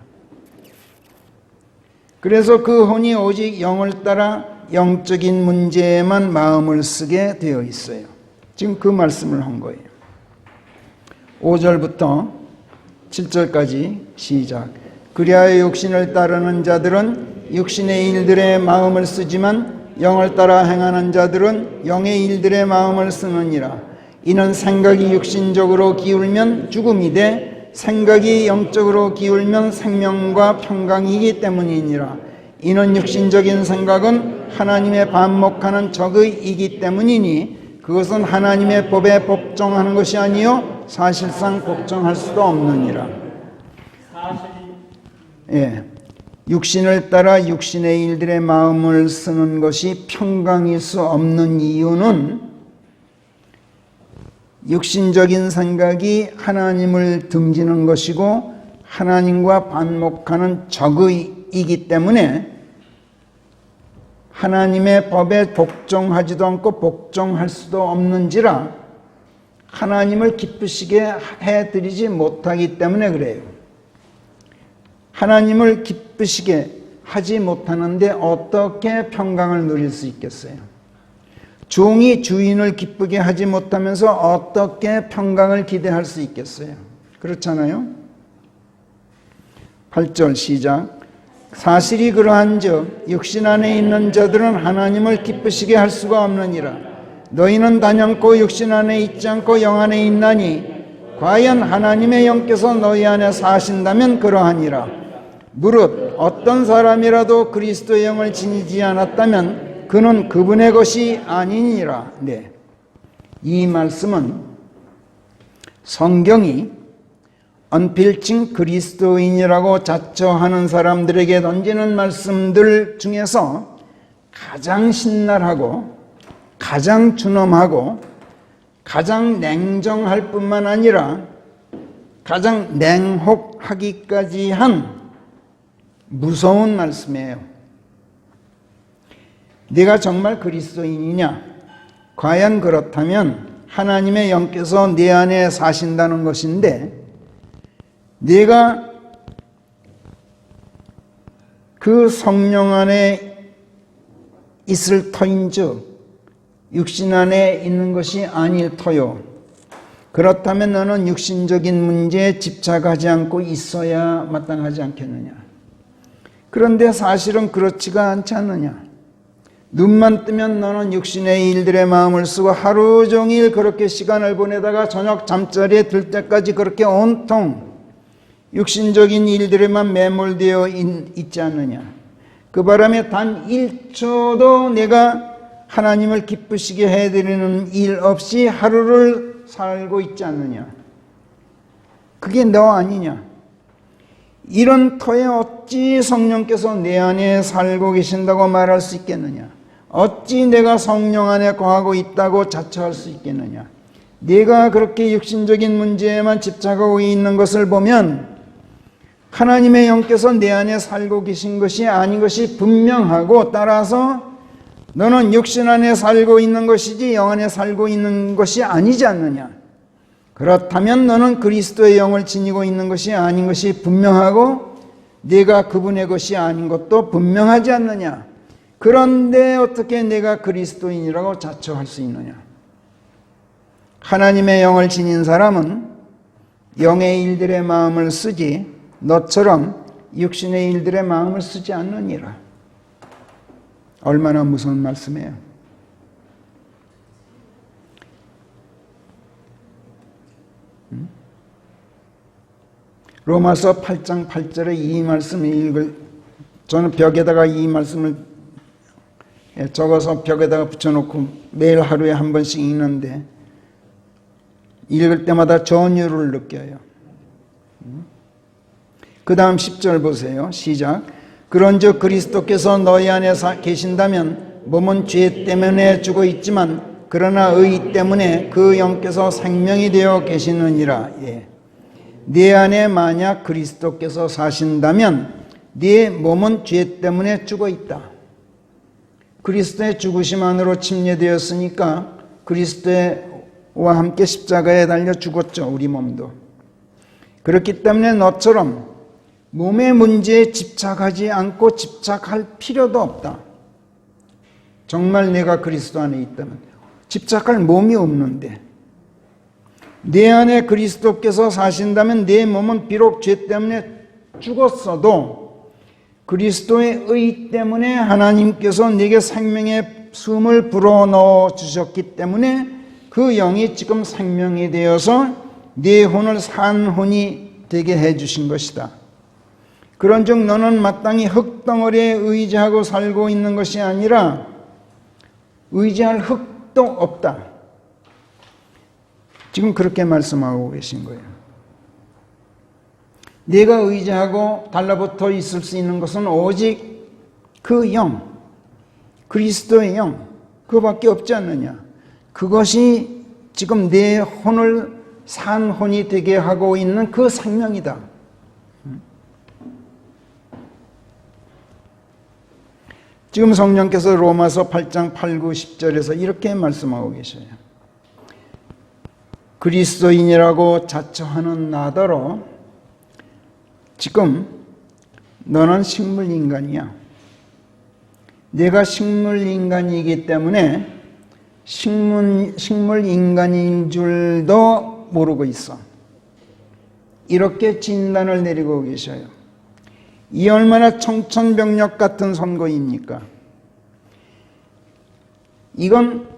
[SPEAKER 1] 그래서 그 혼이 오직 영을 따라 영적인 문제에만 마음을 쓰게 되어 있어요. 지금 그 말씀을 한 거예요. 5절부터 7절까지 시작. 그리하여 육신을 따르는 자들은 육신의 일들에 마음을 쓰지만 영을 따라 행하는 자들은 영의 일들에 마음을 쓰느니라. 이는 생각이 육신적으로 기울면 죽음이 돼 생각이 영적으로 기울면 생명과 평강이기 때문이니라. 이는 육신적인 생각은 하나님의 반목하는 적의이기 때문이니 그것은 하나님의 법에 복종하는 것이 아니요 사실상 복종할 수도 없느니라. 육신을 따라 육신의 일들의 마음을 쓰는 것이 평강일 수 없는 이유는 육신적인 생각이 하나님을 등지는 것이고 하나님과 반목하는 적의이기 때문에 하나님의 법에 복종하지도 않고 복종할 수도 없는지라 하나님을 기쁘시게 해드리지 못하기 때문에 그래요. 하나님을 기쁘시게 하지 못하는데 어떻게 평강을 누릴 수 있겠어요? 종이 주인을 기쁘게 하지 못하면서 어떻게 평강을 기대할 수 있겠어요? 그렇잖아요? 8절 시작. 사실이 그러한즉 육신 안에 있는 자들은 하나님을 기쁘시게 할 수가 없느니라. 너희는 단연코 육신 안에 있지 않고 영 안에 있나니 과연 하나님의 영께서 너희 안에 사신다면 그러하니라. 무릇 어떤 사람이라도 그리스도의 영을 지니지 않았다면 그는 그분의 것이 아니니라. 이 말씀은 성경이 언필칭 그리스도인이라고 자처하는 사람들에게 던지는 말씀들 중에서 가장 신랄하고 가장 준엄하고 가장 냉정할 뿐만 아니라 가장 냉혹하기까지 한 무서운 말씀이에요. 네가 정말 그리스도인이냐? 과연 그렇다면 하나님의 영께서 내 안에 사신다는 것인데, 네가 그 성령 안에 있을 터인즉 육신 안에 있는 것이 아닐 터요. 그렇다면 너는 육신적인 문제에 집착하지 않고 있어야 마땅하지 않겠느냐? 그런데 사실은 그렇지가 않지 않느냐? 눈만 뜨면 너는 육신의 일들의 마음을 쓰고 하루 종일 그렇게 시간을 보내다가 저녁 잠자리에 들 때까지 그렇게 온통 육신적인 일들에만 매몰되어 있지 않느냐? 그 바람에 단 1초도 내가 하나님을 기쁘시게 해드리는 일 없이 하루를 살고 있지 않느냐? 그게 너 아니냐? 이런 터에 어찌 성령께서 내 안에 살고 계신다고 말할 수 있겠느냐? 어찌 내가 성령 안에 거하고 있다고 자처할 수 있겠느냐? 네가 그렇게 육신적인 문제에만 집착하고 있는 것을 보면 하나님의 영께서 내 안에 살고 계신 것이 아닌 것이 분명하고, 따라서 너는 육신 안에 살고 있는 것이지 영 안에 살고 있는 것이 아니지 않느냐? 그렇다면 너는 그리스도의 영을 지니고 있는 것이 아닌 것이 분명하고 네가 그분의 것이 아닌 것도 분명하지 않느냐? 그런데 어떻게 내가 그리스도인이라고 자처할 수 있느냐? 하나님의 영을 지닌 사람은 영의 일들의 마음을 쓰지 너처럼 육신의 일들의 마음을 쓰지 않느니라. 얼마나 무서운 말씀이에요. 로마서 8장 8절에 이 말씀을 저는 벽에다가 이 말씀을 적어서 벽에다가 붙여놓고 매일 하루에 한 번씩 읽는데, 읽을 때마다 전율을 느껴요. 그 다음 10절 보세요. 시작. 그런즉 그리스도께서 너희 안에 계신다면 몸은 죄 때문에 죽어 있지만 그러나 의 때문에 그 영께서 생명이 되어 계시느니라. 네 안에 만약 그리스도께서 사신다면 네 몸은 죄 때문에 죽어 있다. 그리스도의 죽으심 안으로 침례되었으니까 그리스도와 함께 십자가에 달려 죽었죠. 우리 몸도. 그렇기 때문에 너처럼 몸의 문제에 집착하지 않고 집착할 필요도 없다. 정말 내가 그리스도 안에 있다면 집착할 몸이 없는데, 내 안에 그리스도께서 사신다면 내 몸은 비록 죄 때문에 죽었어도 그리스도의 의 때문에 하나님께서 내게 생명의 숨을 불어넣어 주셨기 때문에 그 영이 지금 생명이 되어서 내 혼을 산 혼이 되게 해주신 것이다. 그런즉 너는 마땅히 흙덩어리에 의지하고 살고 있는 것이 아니라 의지할 흙도 없다. 지금 그렇게 말씀하고 계신 거예요. 네가 의지하고 달라붙어 있을 수 있는 것은 오직 그 영, 그리스도의 영, 그거밖에 없지 않느냐. 그것이 지금 내 혼을 산 혼이 되게 하고 있는 그 생명이다. 지금 성령께서 로마서 8장 8, 9, 10절에서 이렇게 말씀하고 계셔요. 그리스도인이라고 자처하는 나더러 지금 너는 식물인간이야. 내가 식물인간이기 때문에 식물인간인 줄도 모르고 있어. 이렇게 진단을 내리고 계셔요. 이 얼마나 청천벽력 같은 선고입니까? 이건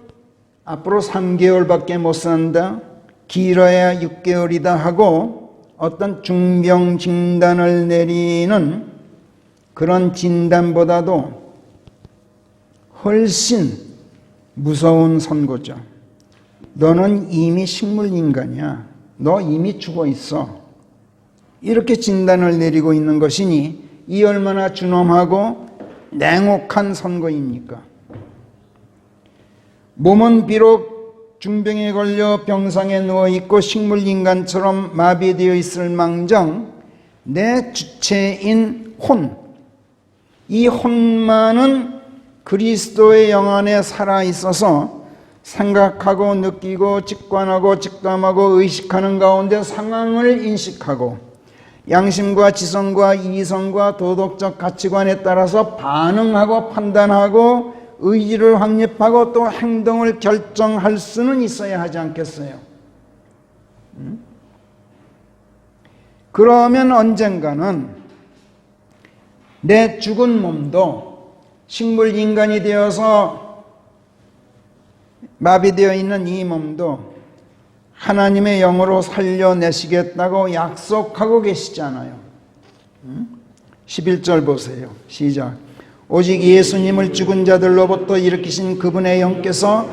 [SPEAKER 1] 앞으로 3개월밖에 못 산다, 길어야 6개월이다 하고 어떤 중병 진단을 내리는 그런 진단보다도 훨씬 무서운 선고죠. 너는 이미 식물인간이야. 너 이미 죽어 있어. 이렇게 진단을 내리고 있는 것이니 이 얼마나 준엄하고 냉혹한 선고입니까? 몸은 비록 중병에 걸려 병상에 누워있고 식물인간처럼 마비되어 있을 망정 내 주체인 혼, 이 혼만은 그리스도의 영 안에 살아있어서 생각하고 느끼고 직관하고 직감하고 의식하는 가운데 상황을 인식하고 양심과 지성과 이성과 도덕적 가치관에 따라서 반응하고 판단하고 의지를 확립하고 또 행동을 결정할 수는 있어야 하지 않겠어요? 그러면 언젠가는 내 죽은 몸도 식물인간이 되어서 마비되어 있는 이 몸도 하나님의 영으로 살려내시겠다고 약속하고 계시잖아요. 11절 보세요. 시작. 오직 예수님을 죽은 자들로부터 일으키신 그분의 영께서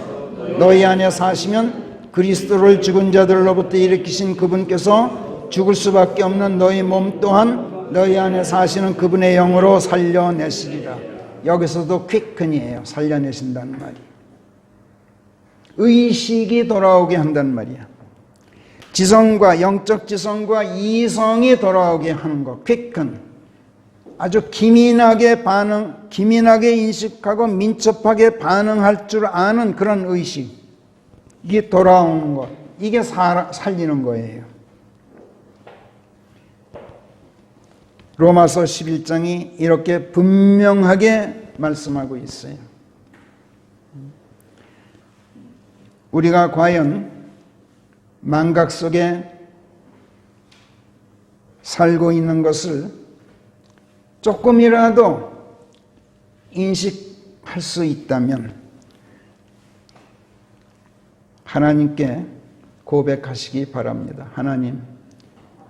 [SPEAKER 1] 너희 안에 사시면 그리스도를 죽은 자들로부터 일으키신 그분께서 죽을 수밖에 없는 너희 몸 또한 너희 안에 사시는 그분의 영으로 살려내시리라. 여기서도 퀵큰이에요. 살려내신다는 말이. 의식이 돌아오게 한단 말이야. 지성과 영적 지성과 이성이 돌아오게 하는 것. 퀵큰. 아주 기민하게 인식하고 민첩하게 반응할 줄 아는 그런 의식. 이게 돌아오는 것. 이게 살리는 거예요. 로마서 11장이 이렇게 분명하게 말씀하고 있어요. 우리가 과연 망각 속에 살고 있는 것을 조금이라도 인식할 수 있다면 하나님께 고백하시기 바랍니다. 하나님,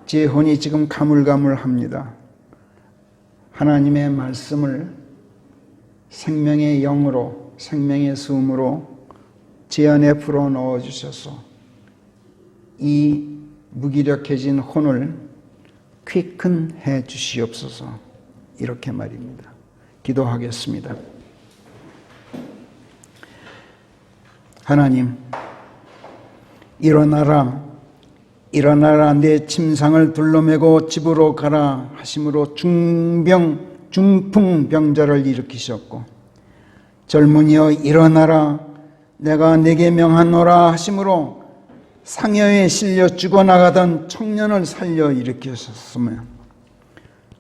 [SPEAKER 1] 제 혼이 지금 가물가물합니다. 하나님의 말씀을 생명의 영으로, 생명의 숨으로 제 안에 불어넣어 주셔서 이 무기력해진 혼을 퀴큰해 주시옵소서. 이렇게 말입니다. 기도하겠습니다. 하나님, 일어나라, 일어나라, 내 침상을 둘러매고 집으로 가라 하심으로 중풍병자를 일으키셨고, 젊은이여 일어나라, 내가 내게 명하노라 하심으로 상여에 실려 죽어나가던 청년을 살려 일으키셨으며,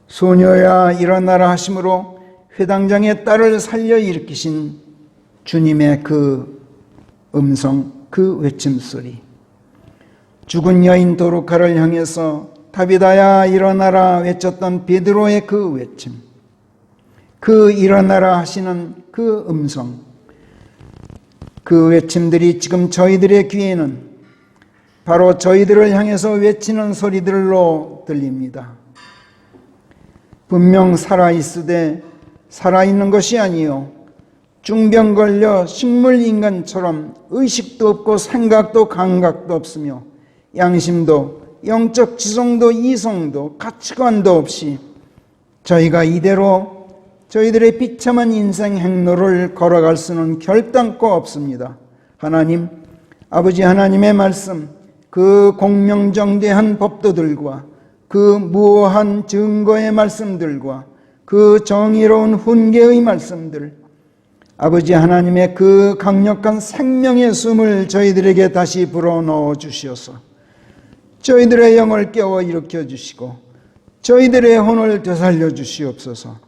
[SPEAKER 1] 소녀야 일어나라 하심으로 회당장의 딸을 살려 일으키신 주님의 그 음성, 그 외침소리, 죽은 여인 도르카를 향해서 다비다야 일어나라 외쳤던 베드로의 그 외침, 그 일어나라 하시는 그 음성, 그 외침들이 지금 저희들의 귀에는 바로 저희들을 향해서 외치는 소리들로 들립니다. 분명 살아있으되 살아있는 것이 아니요 중병 걸려 식물인간처럼 의식도 없고 생각도 감각도 없으며 양심도 영적 지성도 이성도 가치관도 없이 저희가 이대로 저희들의 비참한 인생 행로를 걸어갈 수는 결단코 없습니다. 하나님, 아버지 하나님의 말씀, 그 공명정대한 법도들과 그 무오한 증거의 말씀들과 그 정의로운 훈계의 말씀들, 아버지 하나님의 그 강력한 생명의 숨을 저희들에게 다시 불어넣어 주시어서 저희들의 영을 깨워 일으켜 주시고 저희들의 혼을 되살려 주시옵소서.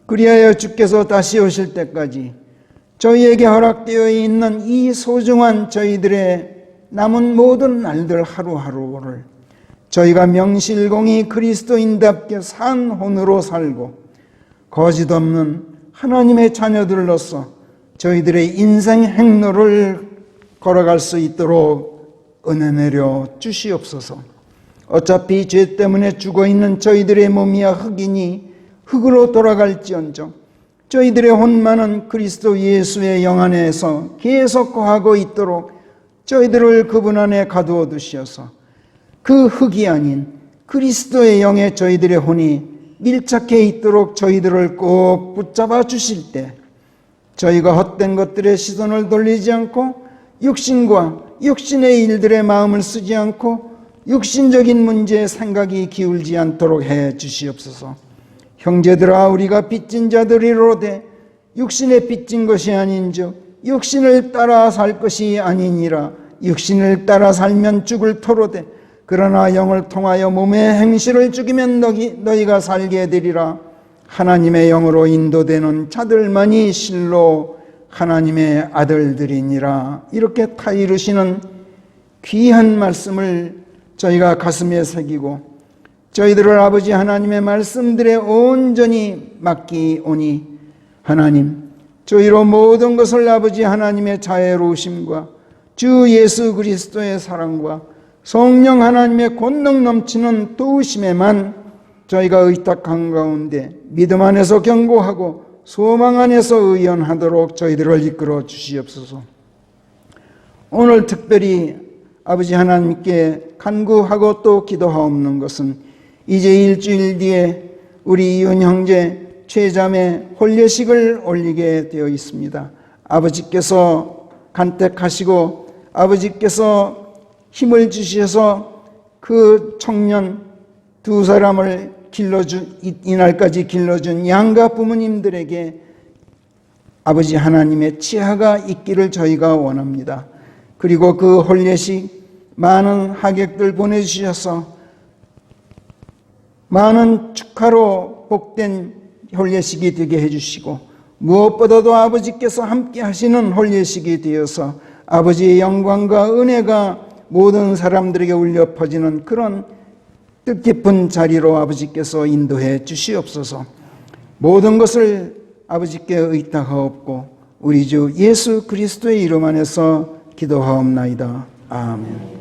[SPEAKER 1] 그리하여 주께서 다시 오실 때까지 저희에게 허락되어 있는 이 소중한 저희들의 남은 모든 날들 하루하루를 저희가 명실공히 그리스도인답게 산 혼으로 살고 거짓 없는 하나님의 자녀들로서 저희들의 인생 행로를 걸어갈 수 있도록 은혜 내려 주시옵소서. 어차피 죄 때문에 죽어있는 저희들의 몸이야 흙이니 흙으로 돌아갈지언정 저희들의 혼만은 그리스도 예수의 영 안에서 계속 거하고 있도록 저희들을 그분 안에 가두어 두시어서 그 흙이 아닌 그리스도의 영에 저희들의 혼이 밀착해 있도록 저희들을 꼭 붙잡아 주실 때 저희가 헛된 것들에 시선을 돌리지 않고 육신과 육신의 일들에 마음을 쓰지 않고 육신적인 문제에 생각이 기울지 않도록 해 주시옵소서. 형제들아, 우리가 빚진 자들이로되 육신에 빚진 것이 아닌즉 육신을 따라 살 것이 아니니라. 육신을 따라 살면 죽을 터로되 그러나 영을 통하여 몸의 행실을 죽이면 너희가 살게 되리라. 하나님의 영으로 인도되는 자들만이 실로 하나님의 아들들이니라. 이렇게 타이르시는 귀한 말씀을 저희가 가슴에 새기고 저희들을 아버지 하나님의 말씀들에 온전히 맡기오니 하나님, 저희로 모든 것을 아버지 하나님의 자애로우심과 주 예수 그리스도의 사랑과 성령 하나님의 권능 넘치는 도우심에만 저희가 의탁한 가운데 믿음 안에서 견고하고 소망 안에서 의연하도록 저희들을 이끌어 주시옵소서. 오늘 특별히 아버지 하나님께 간구하고 또 기도하옵는 것은 이제 일주일 뒤에 우리 이은 형제 최자매 혼례식을 올리게 되어 있습니다. 아버지께서 간택하시고 아버지께서 힘을 주셔서 그 청년 두 사람을 이날까지 길러준 양가 부모님들에게 아버지 하나님의 치하가 있기를 저희가 원합니다. 그리고 그 혼례식 많은 하객들 보내주셔서 많은 축하로 복된 혼례식이 되게 해주시고 무엇보다도 아버지께서 함께 하시는 혼례식이 되어서 아버지의 영광과 은혜가 모든 사람들에게 울려 퍼지는 그런 뜻깊은 자리로 아버지께서 인도해 주시옵소서. 모든 것을 아버지께 의탁하옵고 우리 주 예수 그리스도의 이름 안에서 기도하옵나이다. 아멘.